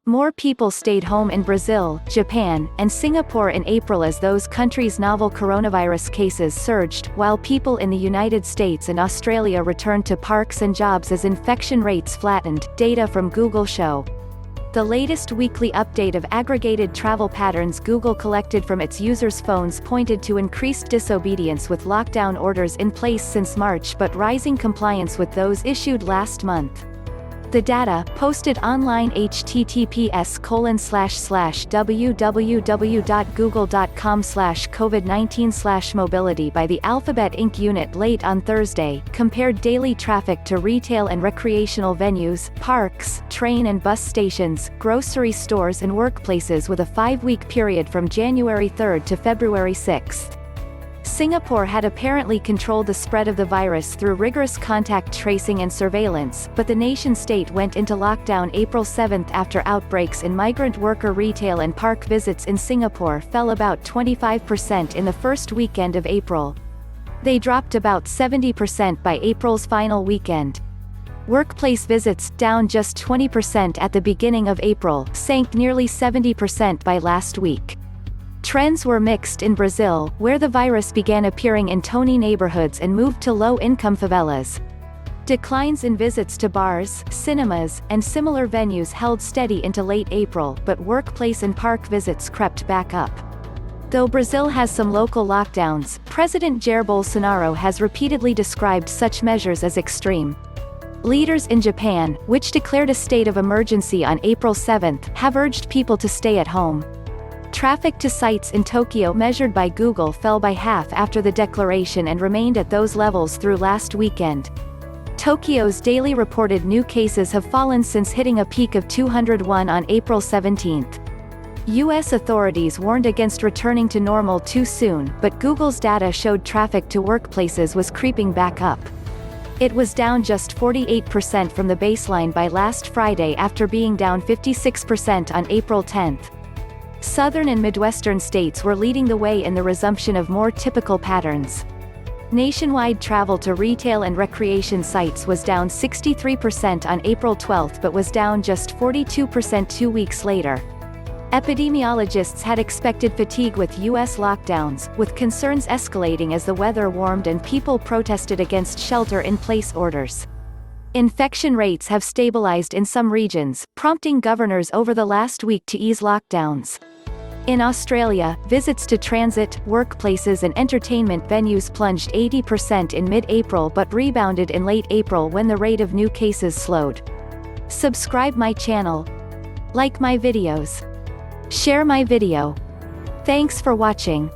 More people stayed home in Brazil, Japan, and Singapore in April as those countries' novel coronavirus cases surged, while people in the United States and Australia returned to parks and jobs as infection rates flattened, data from Google show. The latest weekly update of aggregated travel patterns Google collected from its users' phones pointed to increased disobedience with lockdown orders in place since March but rising compliance with those issued last month. The data, posted online https://www.google.com/covid19/mobility by the Alphabet Inc. unit late on Thursday, compared daily traffic to retail and recreational venues, parks, train and bus stations, grocery stores and workplaces with a 5-week period from January 3 to February 6. Singapore had apparently controlled the spread of the virus through rigorous contact tracing and surveillance, but the nation-state went into lockdown April 7 after outbreaks in migrant worker retail and park visits in Singapore fell about 25% in the first weekend of April. They dropped about 70% by April's final weekend. Workplace visits, down just 20% at the beginning of April, sank nearly 70% by last week. Trends were mixed in Brazil, where the virus began appearing in tony neighborhoods and moved to low-income favelas. Declines in visits to bars, cinemas, and similar venues held steady into late April, but workplace and park visits crept back up. Though Brazil has some local lockdowns, President Jair Bolsonaro has repeatedly described such measures as extreme. Leaders in Japan, which declared a state of emergency on April 7, have urged people to stay at home. Traffic to sites in Tokyo measured by Google fell by half after the declaration and remained at those levels through last weekend. Tokyo's daily reported new cases have fallen since hitting a peak of 201 on April 17. U.S. authorities warned against returning to normal too soon, but Google's data showed traffic to workplaces was creeping back up. It was down just 48% from the baseline by last Friday after being down 56% on April 10. Southern and Midwestern states were leading the way in the resumption of more typical patterns. Nationwide travel to retail and recreation sites was down 63% on April 12 but was down just 42% 2 weeks later. Epidemiologists had expected fatigue with U.S. lockdowns, with concerns escalating as the weather warmed and people protested against shelter-in-place orders. Infection rates have stabilized in some regions, prompting governors over the last week to ease lockdowns. In Australia, visits to transit, workplaces and entertainment venues plunged 80% in mid-April but rebounded in late April when the rate of new cases slowed. Subscribe my channel. Like my videos. Share my video. Thanks for watching.